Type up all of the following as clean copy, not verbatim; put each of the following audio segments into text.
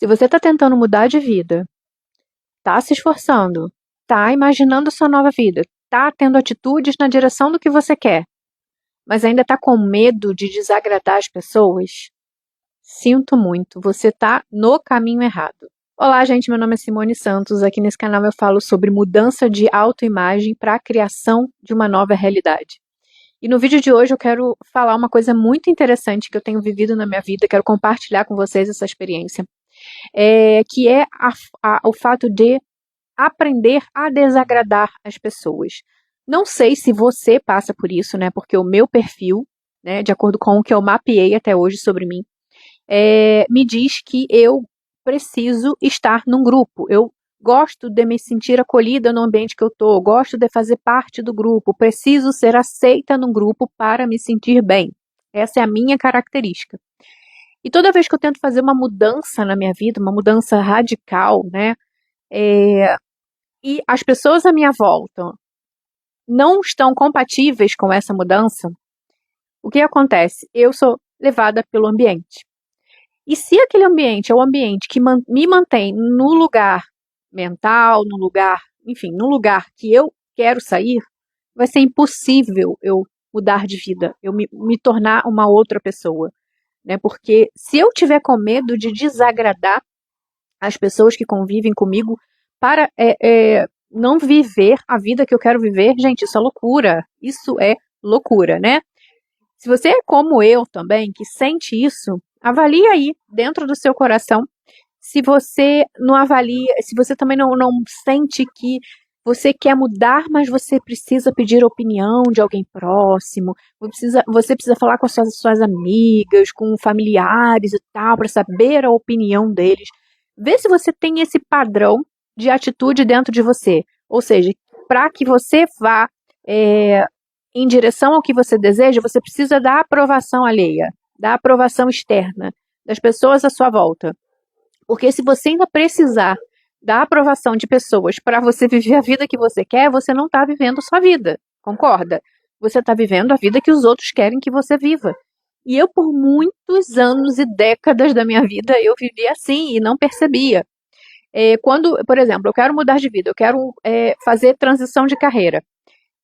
Se você está tentando mudar de vida, está se esforçando, está imaginando sua nova vida, está tendo atitudes na direção do que você quer, mas ainda está com medo de desagradar as pessoas, sinto muito, você está no caminho errado. Olá, gente, meu nome é Simone Santos. Aqui nesse canal eu falo sobre mudança de autoimagem para a criação de uma nova realidade. E no vídeo de hoje eu quero falar uma coisa muito interessante que eu tenho vivido na minha vida, quero compartilhar com vocês essa experiência, que é o fato de aprender a desagradar as pessoas. Não sei se você passa por isso, né? Porque o meu perfil, né, de acordo com o que eu mapeei até hoje sobre mim, me diz que eu preciso estar num grupo. Eu gosto de me sentir acolhida no ambiente que eu estou, gosto de fazer parte do grupo, preciso ser aceita num grupo para me sentir bem. Essa é a minha característica. E toda vez que eu tento fazer uma mudança na minha vida, uma mudança radical, né, e as pessoas à minha volta não estão compatíveis com essa mudança, o que acontece? Eu sou levada pelo ambiente. E se aquele ambiente é o ambiente que me mantém no lugar mental, no lugar, enfim, no lugar que eu quero sair, vai ser impossível eu mudar de vida, eu me tornar uma outra pessoa, né? Porque se eu tiver com medo de desagradar as pessoas que convivem comigo para não viver a vida que eu quero viver, gente, isso é loucura, né? Se você é como eu também, que sente isso, avalie aí dentro do seu coração. Se você não avalia, se você também não sente que você quer mudar, mas você precisa pedir opinião de alguém próximo, você precisa falar com as suas amigas, com familiares e tal, para saber a opinião deles. Vê se você tem esse padrão de atitude dentro de você. Ou seja, para que você vá em direção ao que você deseja, você precisa da aprovação alheia, da aprovação externa, das pessoas à sua volta. Porque se você ainda precisar da aprovação de pessoas para você viver a vida que você quer, você não está vivendo sua vida, concorda? Você está vivendo a vida que os outros querem que você viva. E eu, por muitos anos e décadas da minha vida, eu vivi assim e não percebia. Quando, por exemplo, eu quero mudar de vida, eu quero fazer transição de carreira,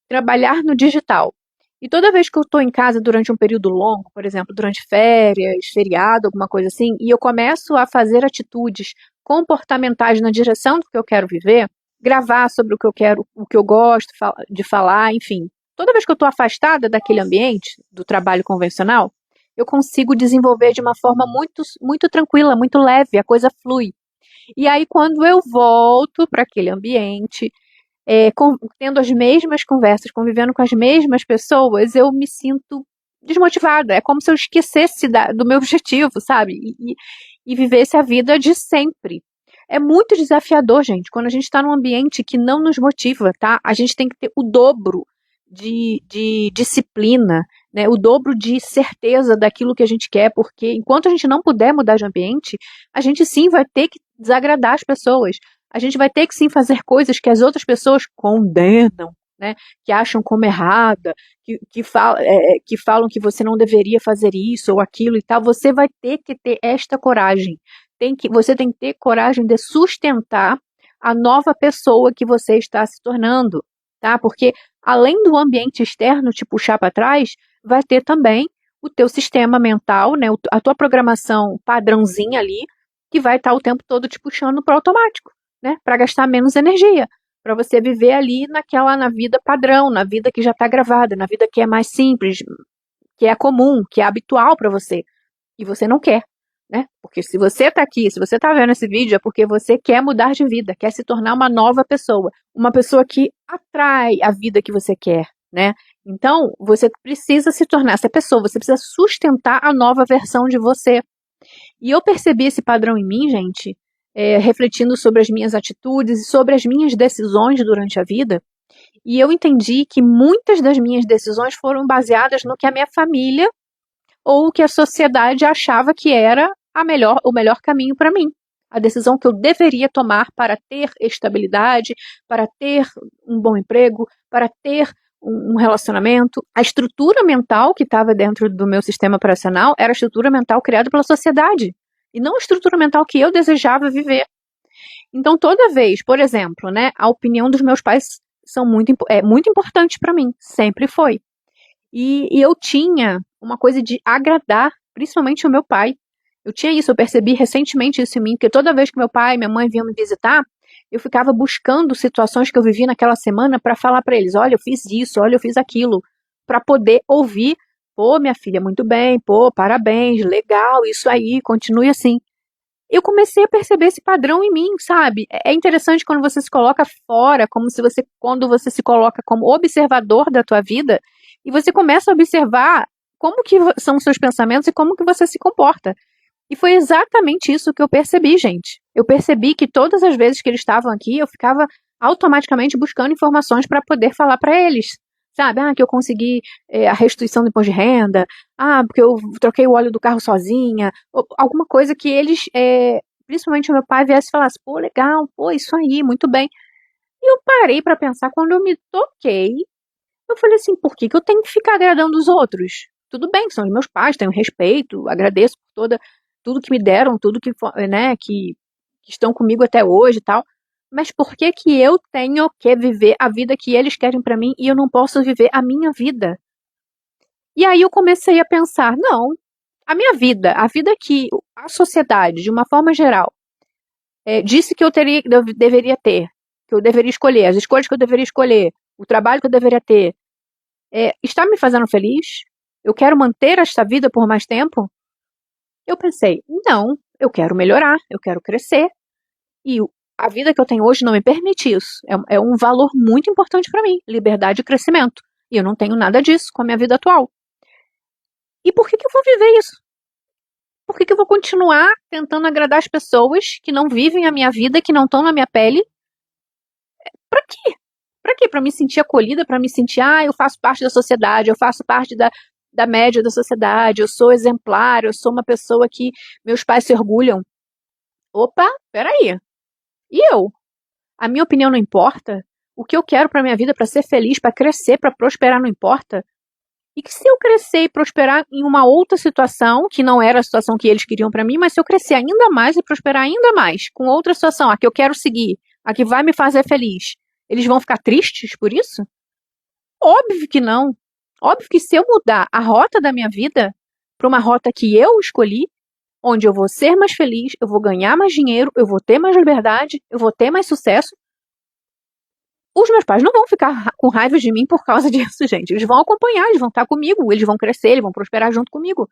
trabalhar no digital. E toda vez que eu estou em casa durante um período longo, por exemplo, durante férias, feriado, alguma coisa assim, e eu começo a fazer atitudes comportamentais na direção do que eu quero viver, gravar sobre o que eu quero, o que eu gosto de falar, enfim. Toda vez que eu estou afastada daquele ambiente, do trabalho convencional, eu consigo desenvolver de uma forma muito, muito tranquila, muito leve, a coisa flui. E aí, quando eu volto para aquele ambiente, tendo as mesmas conversas, convivendo com as mesmas pessoas, eu me sinto desmotivada. É como se eu esquecesse do meu objetivo, sabe? E vivesse a vida de sempre. É muito desafiador, gente, quando a gente está num ambiente que não nos motiva, tá? A gente tem que ter o dobro de disciplina, né? O dobro de certeza daquilo que a gente quer, porque enquanto a gente não puder mudar de ambiente, a gente sim vai ter que desagradar as pessoas. A gente vai ter que sim fazer coisas que as outras pessoas condenam, né? Que acham como errada, que falam que você não deveria fazer isso ou aquilo e tal. Você vai ter que ter esta coragem. Você tem que ter coragem de sustentar a nova pessoa que você está se tornando, tá? Porque além do ambiente externo te puxar para trás, vai ter também o teu sistema mental, né? A tua programação padrãozinha ali, que vai estar o tempo todo te puxando para o automático, né? Para gastar menos energia, para você viver ali na vida padrão, na vida que já está gravada, na vida que é mais simples, que é comum, que é habitual para você. E você não quer, né? Porque se você está aqui, se você está vendo esse vídeo, é porque você quer mudar de vida, quer se tornar uma nova pessoa, uma pessoa que atrai a vida que você quer, né? Então, você precisa se tornar essa pessoa, você precisa sustentar a nova versão de você. E eu percebi esse padrão em mim, gente, refletindo sobre as minhas atitudes e sobre as minhas decisões durante a vida, e eu entendi que muitas das minhas decisões foram baseadas no que a minha família ou o que a sociedade achava que era o melhor caminho para mim. A decisão que eu deveria tomar para ter estabilidade, para ter um bom emprego, para ter um relacionamento. A estrutura mental que estava dentro do meu sistema operacional era a estrutura mental criada pela sociedade. e não a estrutura mental que eu desejava viver. Então, toda vez, por exemplo, né, a opinião dos meus pais é muito importante para mim, sempre foi. E eu tinha uma coisa de agradar, principalmente o meu pai. Eu tinha isso, eu percebi recentemente isso em mim, porque toda vez que meu pai e minha mãe vinham me visitar, eu ficava buscando situações que eu vivi naquela semana para falar para eles, olha, eu fiz isso, olha, eu fiz aquilo, para poder ouvir, pô, minha filha, muito bem, pô, parabéns, legal, isso aí, continue assim. Eu comecei a perceber esse padrão em mim, sabe? É interessante quando você se coloca fora, quando você se coloca como observador da tua vida, e você começa a observar como que são os seus pensamentos e como que você se comporta. E foi exatamente isso que eu percebi, gente. Eu percebi que todas as vezes que eles estavam aqui, eu ficava automaticamente buscando informações para poder falar para eles. Sabe? Ah, que eu consegui a restituição do imposto de renda. Ah, porque eu troquei o óleo do carro sozinha. Ou alguma coisa que eles, principalmente o meu pai, viesse e falasse, pô, legal, pô, isso aí, muito bem. E eu parei para pensar, quando eu me toquei, eu falei assim, por que que eu tenho que ficar agradando os outros? Tudo bem, são os meus pais, tenho respeito, agradeço por tudo que me deram, tudo que, né, que estão comigo até hoje e tal. Mas por que que eu tenho que viver a vida que eles querem para mim e eu não posso viver a minha vida? E aí eu comecei a pensar, não, a minha vida, a vida que a sociedade, de uma forma geral, disse que eu deveria ter, que eu deveria escolher, as escolhas que eu deveria escolher, o trabalho que eu deveria ter, está me fazendo feliz? Eu quero manter esta vida por mais tempo? Eu pensei, não, eu quero melhorar, eu quero crescer. E a vida que eu tenho hoje não me permite isso. É um valor muito importante para mim, liberdade e crescimento. E eu não tenho nada disso com a minha vida atual. E por que que eu vou viver isso? Por que que eu vou continuar tentando agradar as pessoas que não vivem a minha vida, que não estão na minha pele? Para quê? Para quê? Para me sentir acolhida, para me sentir, eu faço parte da sociedade, eu faço parte da média da sociedade, eu sou exemplar, eu sou uma pessoa que meus pais se orgulham. Opa, peraí. E eu? A minha opinião não importa? O que eu quero para minha vida, para ser feliz, para crescer, para prosperar, não importa? E que se eu crescer e prosperar em uma outra situação, que não era a situação que eles queriam para mim, mas se eu crescer ainda mais e prosperar ainda mais, com outra situação, a que eu quero seguir, a que vai me fazer feliz, eles vão ficar tristes por isso? Óbvio que não. Óbvio que se eu mudar a rota da minha vida para uma rota que eu escolhi, onde eu vou ser mais feliz, eu vou ganhar mais dinheiro, eu vou ter mais liberdade, eu vou ter mais sucesso, os meus pais não vão ficar com raiva de mim por causa disso, gente. Eles vão acompanhar, eles vão estar comigo, eles vão crescer, eles vão prosperar junto comigo.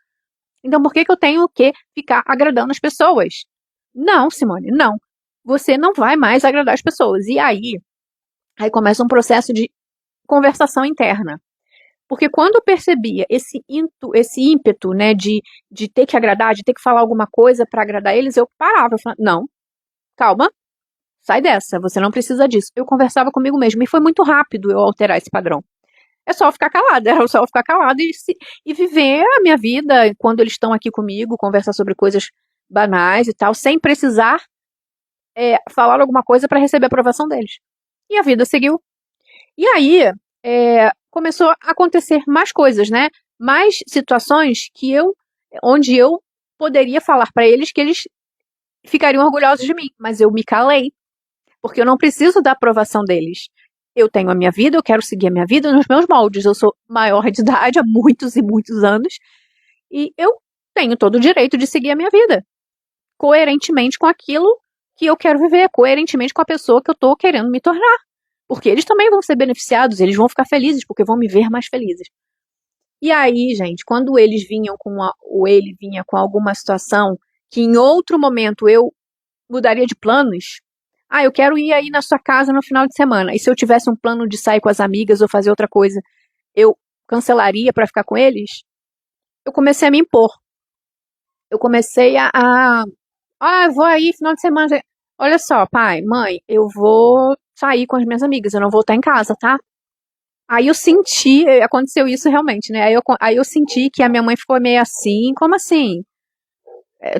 Então por que que eu tenho que ficar agradando as pessoas? Não, Simone, não. Você não vai mais agradar as pessoas. E aí começa um processo de conversação interna. Porque quando eu percebia esse ímpeto, né, de ter que agradar, de ter que falar alguma coisa para agradar eles, eu parava, eu falava, não, calma, sai dessa, você não precisa disso. Eu conversava comigo mesmo e foi muito rápido eu alterar esse padrão. É só eu ficar calada, era só eu ficar calada e viver a minha vida quando eles estão aqui comigo, conversar sobre coisas banais e tal, sem precisar falar alguma coisa para receber a aprovação deles. E a vida seguiu. E aí começou a acontecer mais coisas, né? Mais situações onde eu poderia falar para eles que eles ficariam orgulhosos de mim, mas eu me calei, porque eu não preciso da aprovação deles. Eu tenho a minha vida, eu quero seguir a minha vida nos meus moldes. Eu sou maior de idade há muitos e muitos anos e eu tenho todo o direito de seguir a minha vida, coerentemente com aquilo que eu quero viver, coerentemente com a pessoa que eu estou querendo me tornar. Porque eles também vão ser beneficiados, eles vão ficar felizes, porque vão me ver mais felizes. E aí, gente, quando eles vinham ou ele vinha com alguma situação que em outro momento eu mudaria de planos, eu quero ir aí na sua casa no final de semana. E se eu tivesse um plano de sair com as amigas ou fazer outra coisa, eu cancelaria para ficar com eles? Eu comecei a me impor. Eu comecei eu vou aí final de semana. Olha só, pai, mãe, eu vou sair com as minhas amigas, eu não vou estar em casa, tá? Aí eu senti, aconteceu isso realmente, né? Aí eu senti que a minha mãe ficou meio assim, como assim?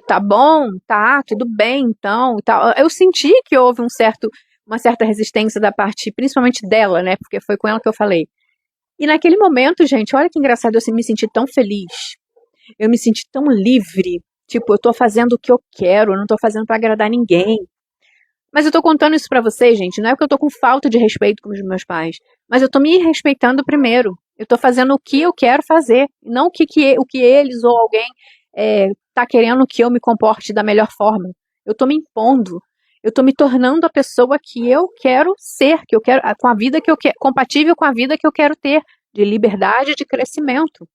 Tá bom, tá, tudo bem, então, tal. Eu senti que houve uma certa resistência da parte, principalmente dela, né? Porque foi com ela que eu falei. E naquele momento, gente, olha que engraçado, eu me senti tão feliz, eu me senti tão livre, Tipo, eu tô fazendo o que eu quero, eu não tô fazendo pra agradar ninguém. Mas eu tô contando isso pra vocês, gente, não é porque eu tô com falta de respeito com os meus pais, mas eu tô me respeitando primeiro. Eu tô fazendo o que eu quero fazer, não o que eles ou alguém tá querendo que eu me comporte da melhor forma. Eu tô me impondo. Eu tô me tornando a pessoa que eu quero ser, que eu quero, com a vida que eu quero, compatível com a vida que eu quero ter, de liberdade, de crescimento.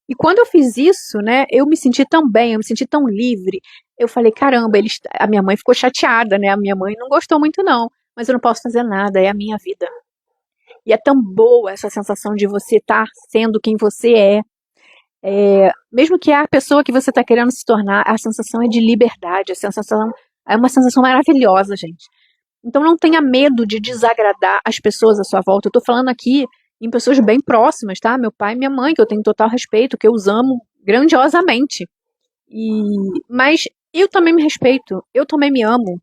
E quando eu fiz isso, né, eu me senti tão bem, eu me senti tão livre. Eu falei, caramba, a minha mãe ficou chateada, né? A minha mãe não gostou muito, não. Mas eu não posso fazer nada, é a minha vida. E é tão boa essa sensação de você estar sendo quem você é. Mesmo que a pessoa que você está querendo se tornar, a sensação é de liberdade, a sensação é uma sensação maravilhosa, gente. Então não tenha medo de desagradar as pessoas à sua volta. Eu tô falando aqui em pessoas bem próximas, tá? Meu pai e minha mãe, que eu tenho total respeito, que eu os amo grandiosamente. Mas eu também me respeito, eu também me amo.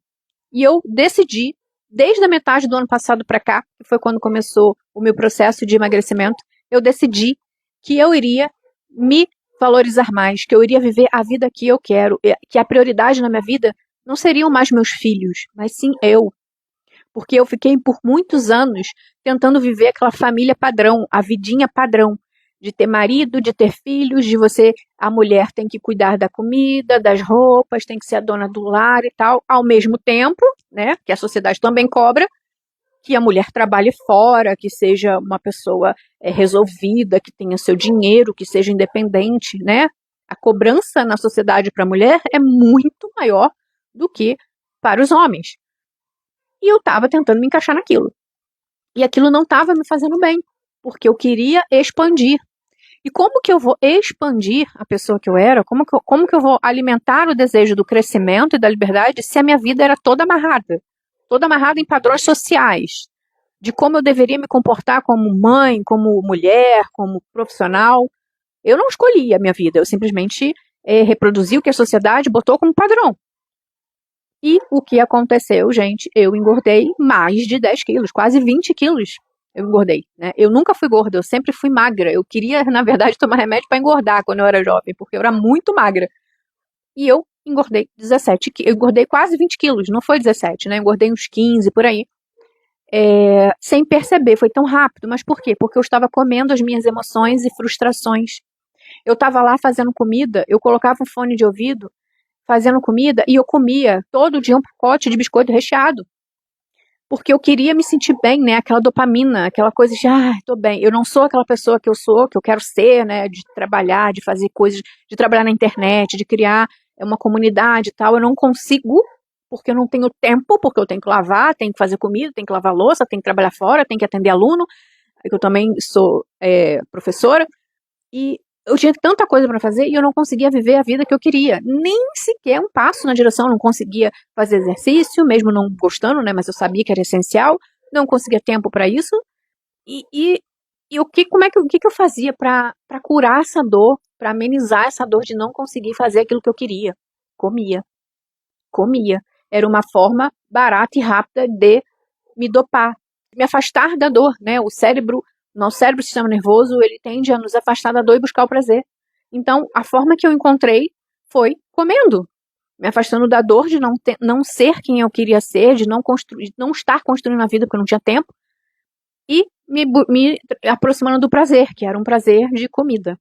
E eu decidi, desde a metade do ano passado para cá, que foi quando começou o meu processo de emagrecimento, eu decidi que eu iria me valorizar mais, que eu iria viver a vida que eu quero, que a prioridade na minha vida não seriam mais meus filhos, mas sim eu. Porque eu fiquei por muitos anos tentando viver aquela família padrão, a vidinha padrão, de ter marido, de ter filhos, a mulher tem que cuidar da comida, das roupas, tem que ser a dona do lar e tal, ao mesmo tempo, né, que a sociedade também cobra, que a mulher trabalhe fora, que seja uma pessoa resolvida, que tenha seu dinheiro, que seja independente, né? A cobrança na sociedade para a mulher é muito maior do que para os homens. E eu estava tentando me encaixar naquilo. E aquilo não estava me fazendo bem, porque eu queria expandir. E como que eu vou expandir a pessoa que eu era? Como que eu vou alimentar o desejo do crescimento e da liberdade se a minha vida era toda amarrada em padrões sociais, de como eu deveria me comportar como mãe, como mulher, como profissional? Eu não escolhi a minha vida, eu simplesmente reproduzi o que a sociedade botou como padrão. E o que aconteceu, gente? Eu engordei mais de 10 quilos, quase 20 quilos eu engordei, né? Eu nunca fui gorda, eu sempre fui magra. Eu queria, na verdade, tomar remédio para engordar quando eu era jovem, porque eu era muito magra. E eu engordei 17 quilos, eu engordei quase 20 quilos, não foi 17, né? Eu engordei uns 15 por aí. Sem perceber, foi tão rápido. Mas por quê? Porque eu estava comendo as minhas emoções e frustrações. Eu estava lá fazendo comida, eu colocava um fone de ouvido, fazendo comida, e eu comia todo dia um pacote de biscoito recheado. Porque eu queria me sentir bem, né? Aquela dopamina, aquela coisa de, tô bem. Eu não sou aquela pessoa que eu sou, que eu quero ser, né? De trabalhar, de fazer coisas, de trabalhar na internet, de criar uma comunidade e tal. Eu não consigo, porque eu não tenho tempo, porque eu tenho que lavar, tenho que fazer comida, tenho que lavar louça, tenho que trabalhar fora, tenho que atender aluno. Eu também sou professora. E eu tinha tanta coisa para fazer e eu não conseguia viver a vida que eu queria. Nem sequer um passo na direção, eu não conseguia fazer exercício, mesmo não gostando, né? Mas eu sabia que era essencial. Não conseguia tempo para isso. E o que eu fazia para curar essa dor, para amenizar essa dor de não conseguir fazer aquilo que eu queria? Comia. Comia. Era uma forma barata e rápida de me dopar, me afastar da dor, né? Nosso cérebro, o sistema nervoso, ele tende a nos afastar da dor e buscar o prazer. Então, a forma que eu encontrei foi comendo, me afastando da dor de não ser quem eu queria ser, de não estar construindo a vida porque eu não tinha tempo, e me aproximando do prazer, que era um prazer de comida.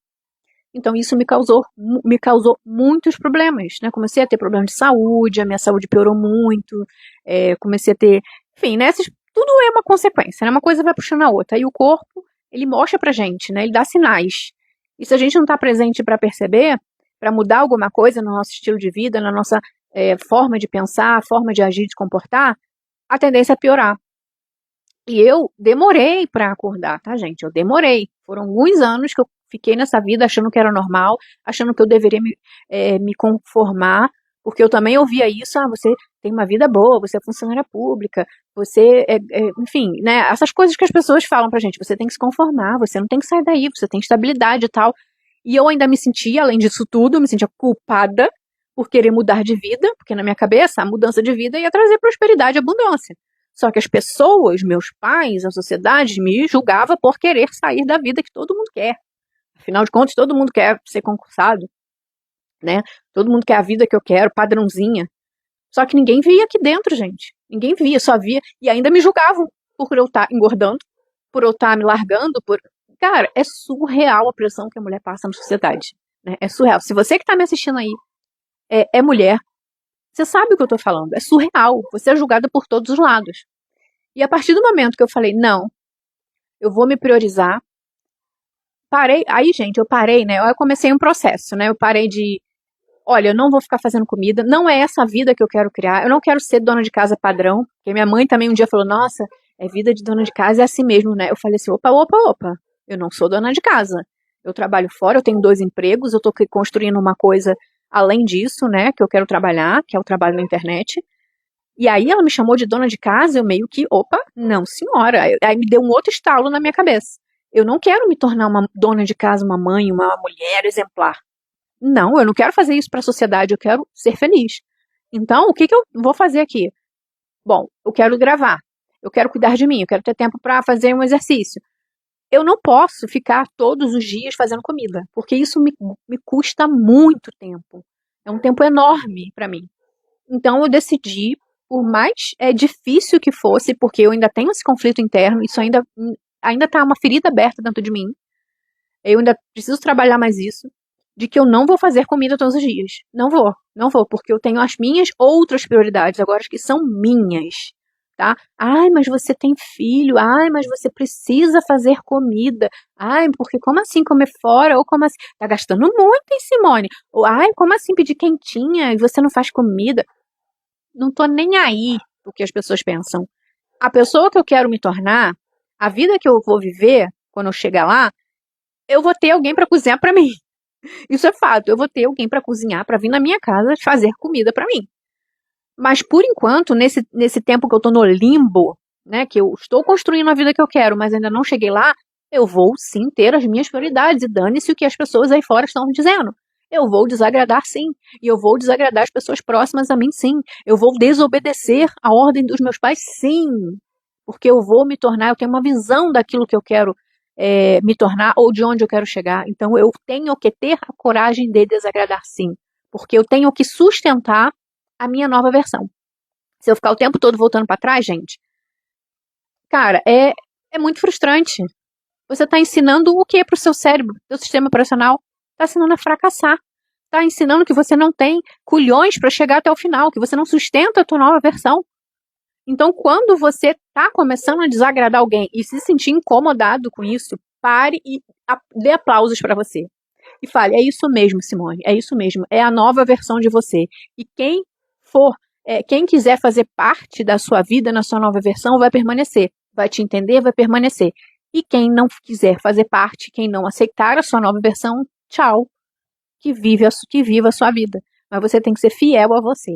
Então, isso me causou muitos problemas, né? Comecei a ter problemas de saúde, a minha saúde piorou muito, comecei a ter, enfim, né? Tudo é uma consequência, né? Uma coisa vai puxando a outra. E o corpo, ele mostra pra gente, né? Ele dá sinais. E se a gente não tá presente para perceber, para mudar alguma coisa no nosso estilo de vida, na nossa forma de pensar, forma de agir, de comportar, a tendência é piorar. E eu demorei para acordar, tá, gente? Eu demorei. Foram alguns anos que eu fiquei nessa vida achando que era normal, achando que eu deveria me conformar, porque eu também ouvia isso, você tem uma vida boa, você é funcionária pública, enfim, né, essas coisas que as pessoas falam pra gente, você tem que se conformar, você não tem que sair daí, você tem estabilidade e tal. E eu ainda me sentia, além disso tudo, me sentia culpada por querer mudar de vida, porque na minha cabeça a mudança de vida ia trazer prosperidade e abundância. Só que as pessoas, meus pais, a sociedade, me julgava por querer sair da vida que todo mundo quer. Afinal de contas, todo mundo quer ser concursado, né? Todo mundo quer a vida que eu quero, padrãozinha. Só que ninguém via aqui dentro, gente. Ninguém via, só via. E ainda me julgavam por eu estar engordando, por eu estar me largando. Cara, é surreal a pressão que a mulher passa na sociedade. Né? É surreal. Se você que tá me assistindo aí é mulher, você sabe o que eu tô falando. É surreal. Você é julgada por todos os lados. E a partir do momento que eu falei, não, eu vou me priorizar, parei. Aí, gente, eu parei, né? Eu comecei um processo, né? Eu parei de olha, eu não vou ficar fazendo comida, não é essa vida que eu quero criar, eu não quero ser dona de casa padrão, porque minha mãe também um dia falou, nossa, vida de dona de casa é assim mesmo, né? Eu falei assim, opa, eu não sou dona de casa, eu trabalho fora, eu tenho 2 empregos, eu tô construindo uma coisa além disso, né, que eu quero trabalhar, que é o trabalho na internet, e aí ela me chamou de dona de casa, eu meio que, opa, não senhora, aí me deu um outro estalo na minha cabeça, eu não quero me tornar uma dona de casa, uma mãe, uma mulher exemplar, não, eu não quero fazer isso para a sociedade, eu quero ser feliz. Então, o que eu vou fazer aqui? Bom, eu quero gravar, eu quero cuidar de mim, eu quero ter tempo para fazer um exercício. Eu não posso ficar todos os dias fazendo comida, porque isso me custa muito tempo. É um tempo enorme para mim. Então, eu decidi, por mais difícil que fosse, porque eu ainda tenho esse conflito interno, isso ainda tá uma ferida aberta dentro de mim. Eu ainda preciso trabalhar mais isso, de que eu não vou fazer comida todos os dias. Não vou, porque eu tenho as minhas outras prioridades agora que são minhas, tá? Ai, mas você tem filho, ai, mas você precisa fazer comida. Ai, porque como assim comer fora? Ou como assim? Tá gastando muito, hein, Simone? Ou ai, como assim pedir quentinha e você não faz comida? Não tô nem aí o que as pessoas pensam. A pessoa que eu quero me tornar, a vida que eu vou viver quando eu chegar lá, eu vou ter alguém para cozinhar para mim. Isso é fato. Eu vou ter alguém para cozinhar, para vir na minha casa fazer comida para mim. Mas por enquanto, nesse tempo que eu tô no limbo, né, que eu estou construindo a vida que eu quero, mas ainda não cheguei lá, eu vou sim ter as minhas prioridades e dane-se o que as pessoas aí fora estão dizendo. Eu vou desagradar sim, e eu vou desagradar as pessoas próximas a mim sim. Eu vou desobedecer a ordem dos meus pais sim, porque eu vou me tornar, eu tenho uma visão daquilo que eu quero me tornar ou de onde eu quero chegar. Então eu tenho que ter a coragem de desagradar sim, porque eu tenho que sustentar a minha nova versão. Se eu ficar o tempo todo voltando para trás, gente, cara, é muito frustrante. Você está ensinando o que para o seu cérebro, seu sistema operacional? Está ensinando a fracassar. Está ensinando que você não tem culhões para chegar até o final, que você não sustenta a tua nova versão. Então, quando você está começando a desagradar alguém e se sentir incomodado com isso, pare e dê aplausos para você. E fale, é isso mesmo, Simone, é isso mesmo, é a nova versão de você. E quem quiser fazer parte da sua vida na sua nova versão, vai permanecer. Vai te entender, vai permanecer. E quem não quiser fazer parte, quem não aceitar a sua nova versão, tchau, que viva a sua vida. Mas você tem que ser fiel a você.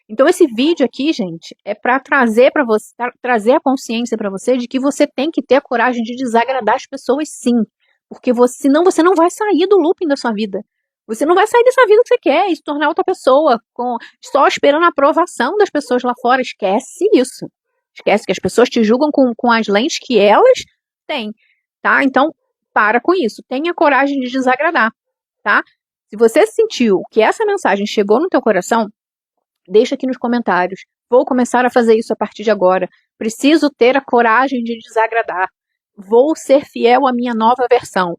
Então esse vídeo aqui, gente, é para trazer para você, trazer a consciência para você de que você tem que ter a coragem de desagradar as pessoas, sim, porque senão você não vai sair do looping da sua vida. Você não vai sair dessa vida que você quer e se tornar outra pessoa, só esperando a aprovação das pessoas lá fora. Esquece isso. Esquece que as pessoas te julgam com as lentes que elas têm, tá? Então, para com isso. Tenha coragem de desagradar, tá? Se você sentiu que essa mensagem chegou no teu coração, deixa aqui nos comentários. Vou começar a fazer isso a partir de agora. Preciso ter a coragem de desagradar. Vou ser fiel à minha nova versão.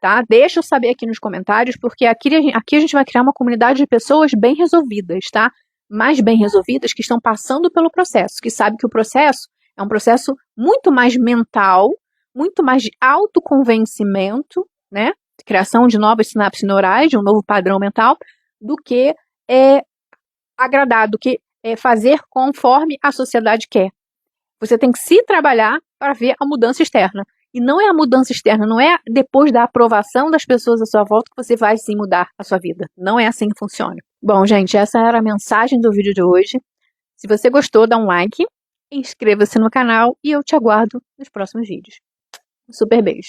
Tá? Deixa eu saber aqui nos comentários, porque aqui a gente vai criar uma comunidade de pessoas bem resolvidas, tá? Mais bem resolvidas, que estão passando pelo processo, que sabem que o processo é um processo muito mais mental, muito mais de autoconvencimento, né? De criação de novas sinapses neurais, de um novo padrão mental, do que agradar, do que fazer conforme a sociedade quer. Você tem que se trabalhar para ver a mudança externa. E não é a mudança externa, não é depois da aprovação das pessoas à sua volta que você vai sim mudar a sua vida. Não é assim que funciona. Bom, gente, essa era a mensagem do vídeo de hoje. Se você gostou, dá um like, inscreva-se no canal e eu te aguardo nos próximos vídeos. Um super beijo.